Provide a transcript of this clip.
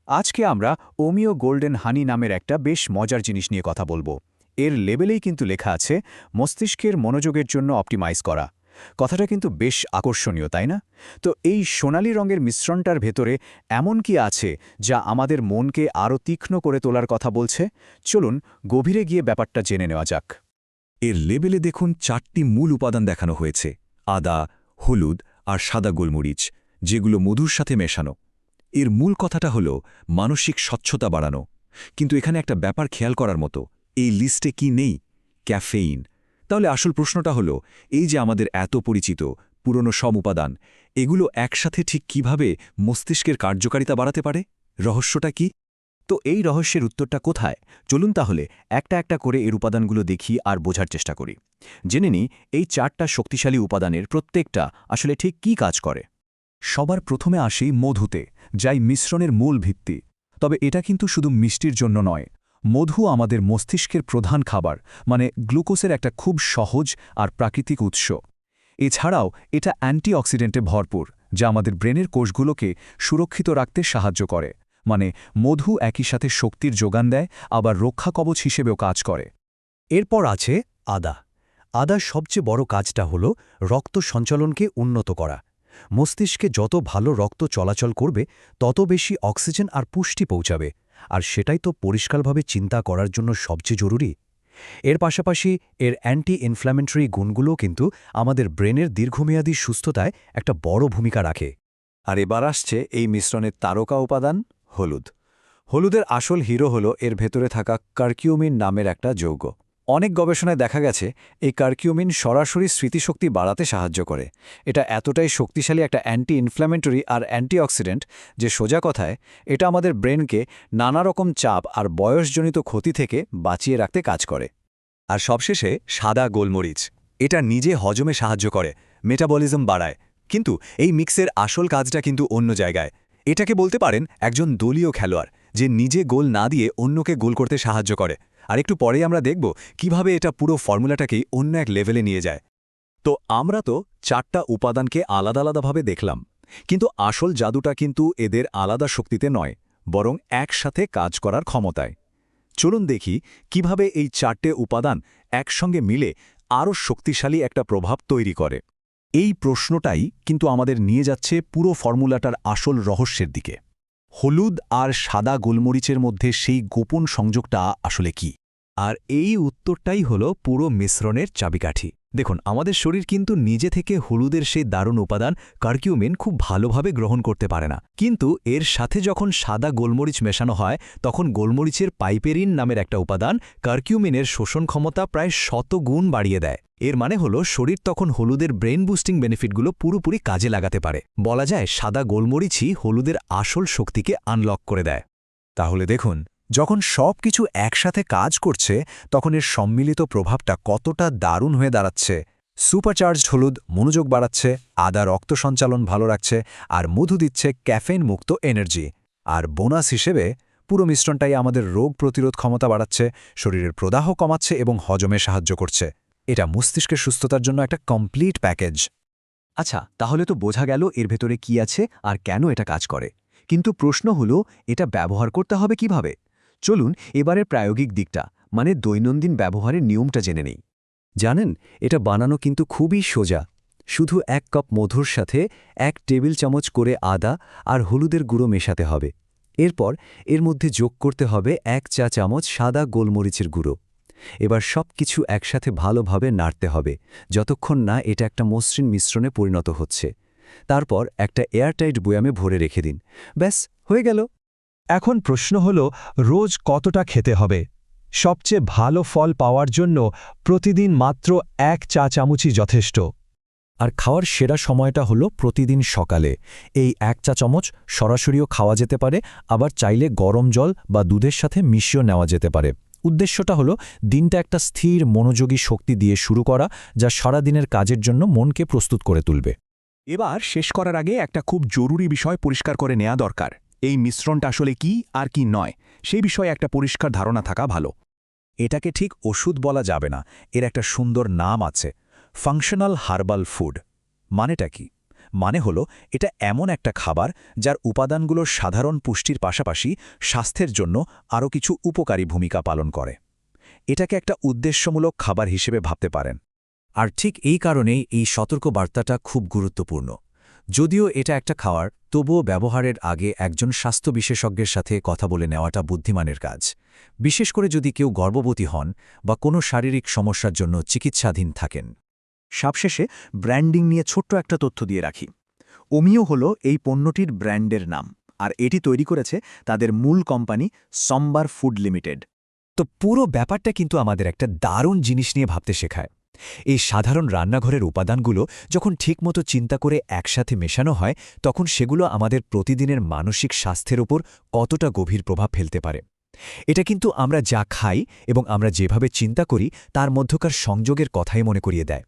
আজকে আমরা ওমিও গোল্ডেন হানি নামের একটা বেশ মজার জিনিস নিয়ে কথা বলবো। এর লেবেলেই কিন্তু লেখা আছে মস্তিষ্কের মনোযোগের জন্য অপটিমাইজ করা। কথাটা কিন্তু বেশ আকর্ষণীয়, তাই না? তো এই সোনালি রঙের মিশ্রণটার ভেতরে এমন কি আছে যা আমাদের মনকে আরও তীক্ষ্ণ করে তোলার কথা বলছে? চলুন গভীরে গিয়ে ব্যাপারটা জেনে নেওয়া যাক। এর লেবেলে দেখুন 4টি মূল উপাদান দেখানো হয়েছে: আদা, হলুদ আর সাদা গোলমরিচ, যেগুলো মধুর সাথে মেশানো। এর মূল কথাটা হল মানসিক স্বচ্ছতা বাড়ানো। কিন্তু এখানে একটা ব্যাপার খেয়াল করার মতো, এই লিস্টে কি নেই? ক্যাফেইন। তাহলে আসল প্রশ্নটা হল, এই যে আমাদের এত পরিচিত পুরনো সব উপাদান, এগুলো একসাথে ঠিক কিভাবে মস্তিষ্কের কার্যকারিতা বাড়াতে পারে? রহস্যটা কি? তো এই রহস্যের উত্তরটা কোথায়? চলুন তাহলে একটা একটা করে এর উপাদানগুলো দেখি আর বোঝার চেষ্টা করি। জেনে নিই এই 4টা শক্তিশালী উপাদানের প্রত্যেকটা আসলে ঠিক কী কাজ করে। সবার প্রথমে আসি মধুতে, যাই মিশ্রণের মূল ভিত্তি। তবে এটা কিন্তু শুধু মিষ্টির জন্য নয়। মধু আমাদের মস্তিষ্কের প্রধান খাবার, মানে গ্লুকোজের একটা খুব সহজ আর প্রাকৃতিক উৎস। এছাড়াও এটা অ্যান্টিঅক্সিডেন্টে ভরপুর, যা আমাদের ব্রেনের কোষগুলোকে সুরক্ষিত রাখতে সাহায্য করে। মানে মধু একই সাথে শক্তির যোগান দেয়, আবার রক্ষা কবচ হিসেবেও কাজ করে। এরপর আছে আদা। আদার সবচেয়ে বড় কাজটা হল রক্ত সঞ্চালনকে উন্নত করা। মস্তিষ্কে যত ভালো রক্ত চলাচল করবে, তত বেশি অক্সিজেন আর পুষ্টি পৌঁছাবে, আর সেটাই তো পরিষ্কারভাবে চিন্তা করার জন্য সবচেয়ে জরুরি। এর পাশাপাশি এর অ্যান্টি ইনফ্ল্যামেটরি গুণগুলোও কিন্তু আমাদের ব্রেনের দীর্ঘমেয়াদী সুস্থতায় একটা বড় ভূমিকা রাখে। আর এবার আসছে এই মিশ্রণের তারকা উপাদান হলুদ। হলুদের আসল হিরো হল এর ভেতরে থাকা কার্কিউমিন নামের একটা যৌগ। অনেক গবেষণায় দেখা গেছে এই কার্কিউমিন সরাসরি স্মৃতিশক্তি বাড়াতে সাহায্য করে। এটা এতটাই শক্তিশালী একটা অ্যান্টি ইনফ্ল্যামেটরি আর অ্যান্টিঅক্সিডেন্ট যে সোজা কথায় এটা আমাদের ব্রেনকে নানা রকম চাপ আর বয়সজনিত ক্ষতি থেকে বাঁচিয়ে রাখতে কাজ করে। আর সবশেষে সাদা গোলমরিচ। এটা নিজে হজমে সাহায্য করে, মেটাবলিজম বাড়ায়। কিন্তু এই মিক্সের আসল কাজটা কিন্তু অন্য জায়গায়। এটাকে বলতে পারেন একজন দলীয় খেলোয়াড়, যে নিজে গোল না দিয়ে অন্যকে গোল করতে সাহায্য করে। আর একটু পরেই আমরা দেখব কিভাবে এটা পুরো ফর্মুলাটাকেই অন্য এক লেভেলে নিয়ে যায়। তো আমরা তো 4টা উপাদানকে আলাদা আলাদাভাবে দেখলাম, কিন্তু আসল জাদুটা কিন্তু এদের আলাদা শক্তিতে নয়, বরং একসাথে কাজ করার ক্ষমতায়। চলুন দেখি কিভাবে এই 4টে উপাদান একসঙ্গে মিলে আরও শক্তিশালী একটা প্রভাব তৈরি করে। এই প্রশ্নটাই কিন্তু আমাদের নিয়ে যাচ্ছে পুরো ফর্মুলাটার আসল রহস্যের দিকে। হলুদ আর সাদা গোলমরিচের মধ্যে সেই গোপন সংযোগটা আসলে কি? আর এই উত্তরটাই হল পুরো মিশ্রণের চাবিকাঠি। দেখুন, আমাদের শরীর কিন্তু নিজে থেকে হলুদের সেই দারুণ উপাদান কার্কিউমিন খুব ভালোভাবে গ্রহণ করতে পারে না। কিন্তু এর সাথে যখন সাদা গোলমরিচ মেশানো হয়, তখন গোলমরিচের পাইপেরিন নামের একটা উপাদান কার্কিউমিনের শোষণ ক্ষমতা প্রায় 100 গুণ বাড়িয়ে দেয়। এর মানে হলো শরীর তখন হলুদের ব্রেন বুস্টিং বেনিফিটগুলো পুরোপুরি কাজে লাগাতে পারে। বলা যায় সাদা গোলমরিচই হলুদের আসল শক্তিকে আনলক করে দেয়। তাহলে দেখুন, যখন সব কিছু একসাথে কাজ করছে, তখন এর সম্মিলিত প্রভাবটা কতটা দারুণ হয়ে দাঁড়াচ্ছে। সুপারচার্জড হলুদ মনোযোগ বাড়াচ্ছে, আদা রক্ত সঞ্চালন ভালো রাখছে, আর মধু দিচ্ছে ক্যাফেইন মুক্ত এনার্জি। আর বোনাস হিসেবে পুরো মিশ্রণটাই আমাদের রোগ প্রতিরোধ ক্ষমতা বাড়াচ্ছে, শরীরের প্রদাহ কমাচ্ছে এবং হজমে সাহায্য করছে। এটা মস্তিষ্কের সুস্থতার জন্য একটা কমপ্লিট প্যাকেজ। আচ্ছা, তাহলে তো বোঝা গেল এর ভেতরে কি আছে আর কেন এটা কাজ করে। কিন্তু প্রশ্ন হলো, এটা ব্যবহার করতে হবে কিভাবে? চলুন এবারের প্রায়োগিক দিকটা, মানে দৈনন্দিন ব্যবহারের নিয়মটা জেনে নেই। জানেন, এটা বানানো কিন্তু খুবই সোজা। শুধু 1 কাপ মধুর সাথে 1 টেবিল চামচ করে আদা আর হলুদের গুঁড়ো মেশাতে হবে। এরপর এর মধ্যে যোগ করতে হবে 1 চা চামচ সাদা গোলমরিচের গুঁড়ো। এবার সব কিছু একসাথে ভালোভাবে নাড়তে হবে, যতক্ষণ না এটা একটা মসৃণ মিশ্রণে পরিণত হচ্ছে। তারপর একটা এয়ারটাইট বয়ামে ভরে রেখে দিন। ব্যাস, হয়ে গেল। এখন প্রশ্ন হল, রোজ কতটা খেতে হবে? সবচেয়ে ভালো ফল পাওয়ার জন্য প্রতিদিন মাত্র 1 চা চামচই যথেষ্ট। আর খাওয়ার সেরা সময়টা হলো প্রতিদিন সকালে। এই 1 চা চামচ সরাসরিও খাওয়া যেতে পারে, আবার চাইলে গরম জল বা দুধের সাথে মিশিয়েও নেওয়া যেতে পারে। উদ্দেশ্যটা হলো দিনটা একটা স্থির মনোযোগী শক্তি দিয়ে শুরু করা, যা সারাদিনের কাজের জন্য মনকে প্রস্তুত করে তুলবে। এবার শেষ করার আগে একটা খুব জরুরি বিষয় পরিষ্কার করে নেওয়া দরকার। এই মিশ্রণটা আসলে কি আর কি নয়, সেই বিষয়ে একটা পরিষ্কার ধারণা থাকা ভালো। এটাকে ঠিক ওষুধ বলা যাবে না, এর একটা সুন্দর নাম আছে, ফাংশনাল হার্বাল ফুড। মানেটা কি? মানে হলো এটা এমন একটা খাবার যার উপাদানগুলোর সাধারণ পুষ্টির পাশাপাশি স্বাস্থ্যের জন্য আরও কিছু উপকারী ভূমিকা পালন করে এটাকে একটা উদ্দেশ্যমূলক খাবার হিসেবে ভাবতে পারেন। আর ঠিক এই কারণেই এই সতর্ক বার্তাটা খুব গুরুত্বপূর্ণ। যদিও এটা একটা খাওয়ার, তবুও ব্যবহারের আগে একজন স্বাস্থ্য বিশেষজ্ঞের সাথে কথা বলে নেওয়াটা বুদ্ধিমানের কাজ, বিশেষ করে যদি কেউ গর্ভবতী হন বা কোনো শারীরিক সমস্যার জন্য চিকিৎসাধীন থাকেন। সবশেষে ব্র্যান্ডিং নিয়ে ছোট্ট একটা তথ্য দিয়ে রাখি। ওমিও হলো এই পণ্যটির ব্র্যান্ডের নাম, আর এটি তৈরি করেছে তাদের মূল কোম্পানি সম্বার ফুড লিমিটেড। তো পুরো ব্যাপারটা কিন্তু আমাদের একটা দারুণ জিনিস নিয়ে ভাবতে শেখায়। এই সাধারণ রান্নাঘরের উপাদানগুলো যখন ঠিকমতো চিন্তা করে একসাথে মেশানো হয়, তখন সেগুলো আমাদের প্রতিদিনের মানসিক স্বাস্থ্যের উপর কতটা গভীর প্রভাব ফেলতে পারে। এটা কিন্তু আমরা যা খাই এবং আমরা যেভাবে চিন্তা করি তার মধ্যকার সংযোগের কথাই মনে করিয়ে দেয়।